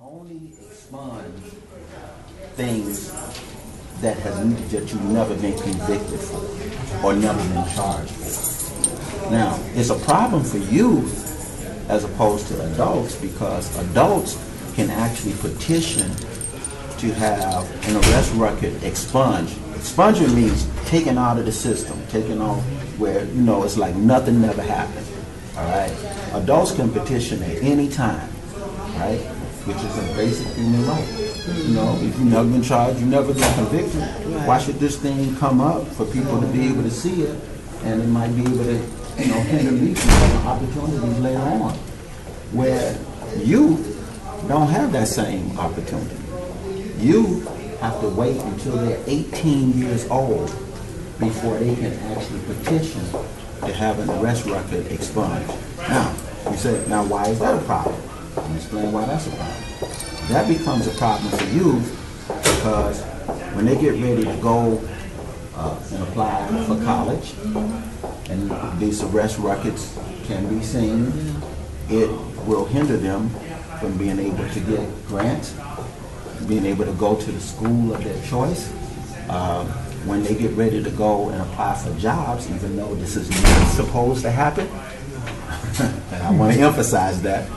only expunge things that you've never been convicted for or never been charged for. Now, it's a problem for youth as opposed to adults because adults can actually petition to have an arrest record expunged. Expungement means taken out of the system, taken off where, it's like nothing never happened. All right? Adults can petition at any time, right? Which is a basic human right. If you've never been charged, you've never been convicted, why should this thing come up for people to be able to see it, and it might be able to, hinder me from having opportunities later on, where you don't have that same opportunity. You have to wait until they're 18 years old before they can actually petition to have an arrest record expunged. Now, you say, why is that a problem? Let me explain why that's a problem. That becomes a problem for youth because when they get ready to go and apply for college, and these arrest records can be seen, it will hinder them from being able to get grants, being able to go to the school of their choice. When they get ready to go and apply for jobs, even though this is not supposed to happen, and I want to emphasize that,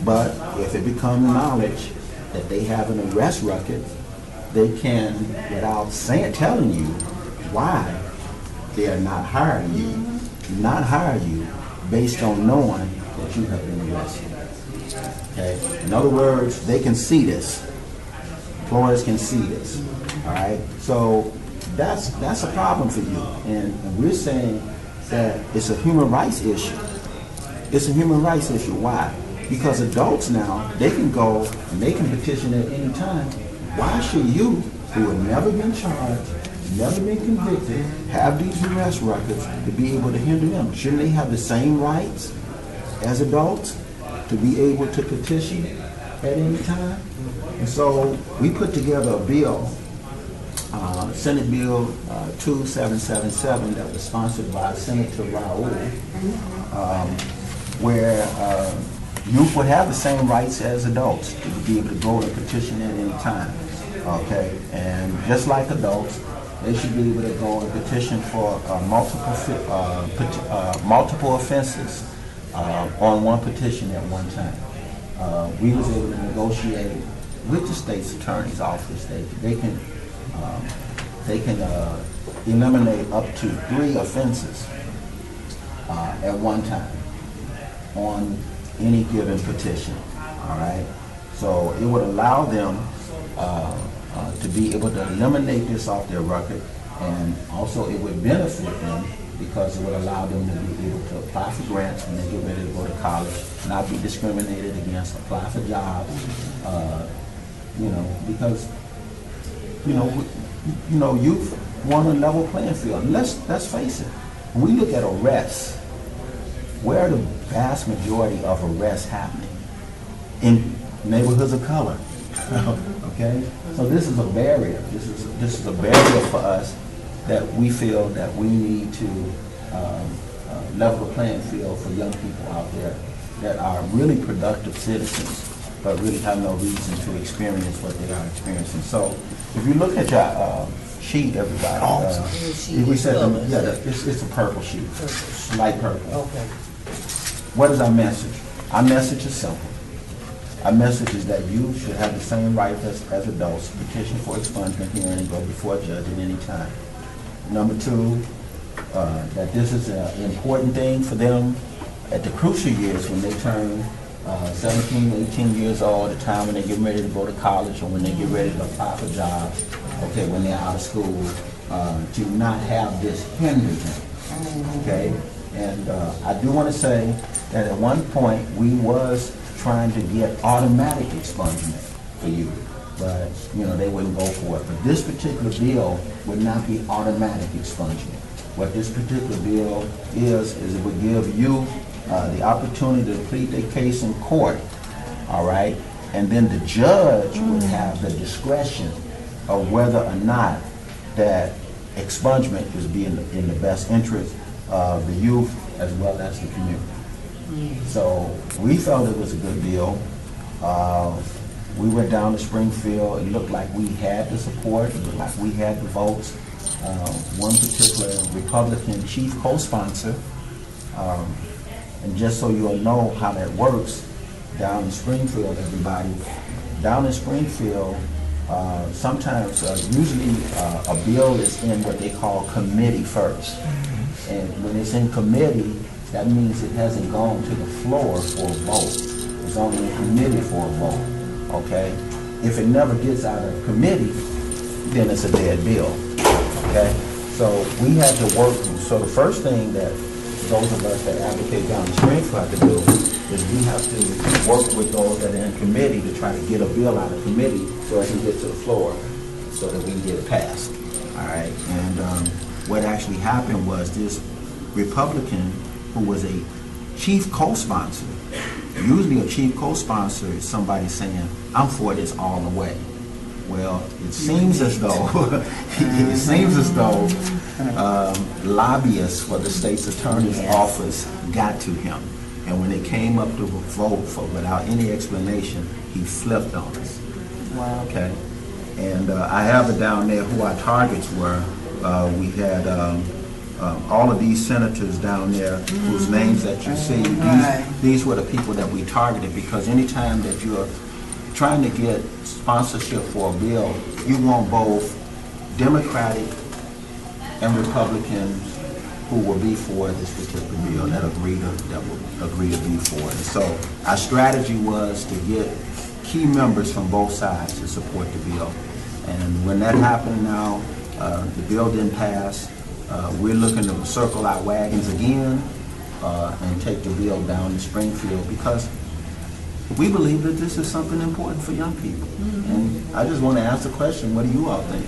but if it becomes knowledge that they have an arrest record, they can, without telling you why, they are not hiring you, based on knowing that you have been arrested. Okay? In other words, they can see this. Employers can see this. All right? So that's a problem for you. And we're saying that it's a human rights issue. It's a human rights issue. Why? Because adults now, they can go and they can petition at any time. Why should you, who have never been charged, never been convicted, have these arrest records to be able to hinder them? Shouldn't they have the same rights as adults to be able to petition at any time? And so we put together a bill, Senate Bill 2777, that was sponsored by Senator Raoul, where youth would have the same rights as adults to be able to go and petition at any time. Okay, and just like adults, they should be able to go and petition for multiple offenses on one petition at one time. We was able to negotiate with the state's attorney's office that they can eliminate up to 3 offenses at one time on any given petition. All right, so it would allow them to be able to eliminate this off their record, and also it would benefit them because it would allow them to be able to apply for grants when they get ready to go to college, not be discriminated against, apply for jobs, because youth want a level playing field. And let's face it, when we look at arrests, where are the vast majority of arrests happening? In neighborhoods of color. Okay, so this is a barrier. This is a barrier for us that we feel that we need to level the playing field for young people out there that are really productive citizens, but really have no reason to experience what they are experiencing. So, if you look at your sheet, everybody, we said, it's a purple sheet, light purple. Okay. What is our message? Our message is simple. Our message is that you should have the same rights as adults to petition for expungement hearing and go before a judge at any time. Number 2, that this is an important thing for them at the crucial years when they turn 17, 18 years old, the time when they get ready to go to college or when they get ready to apply for jobs, okay, when they're out of school, to not have this hinder them, okay? And I do want to say that at one point we was trying to get automatic expungement for you, but they wouldn't go for it. But this particular bill would not be automatic expungement. What this particular bill is it would give you the opportunity to plead their case in court, all right? And then the judge would have the discretion of whether or not that expungement is being in the best interest of the youth as well as the community. So we felt it was a good bill. We went down to Springfield. It looked like we had the support. It looked like we had the votes. One particular Republican chief co-sponsor, and just so you'll know how that works, down in Springfield, everybody, down in Springfield, sometimes, usually a bill is in what they call committee first. And when it's in committee, that means it hasn't gone to the floor for a vote. It's only in committee for a vote, okay? If it never gets out of committee, then it's a dead bill, okay? So we had to work, so the first thing that those of us that advocate down in Springfield have to do is we have to work with those that are in committee to try to get a bill out of committee so it can get to the floor so that we can get it passed, all right? And what actually happened was this Republican who was a chief co-sponsor, usually a chief co-sponsor is somebody saying, I'm for this all the way. Well, it seems as though lobbyists for the state's attorney's office got to him, and when it came up to vote for without any explanation, he flipped on us. Wow. Okay, and I have it down there who our targets were. We had all of these senators down there whose names that you see. These were the people that we targeted, because anytime that you're trying to get sponsorship for a bill, you want both Democratic and Republicans who will be for this particular bill, that will agree to be for it. So our strategy was to get key members from both sides to support the bill. And when that happened now, the bill didn't pass. We're looking to circle our wagons again and take the bill down to Springfield, because we believe that this is something important for young people. And I just want to ask the question, what do you all think?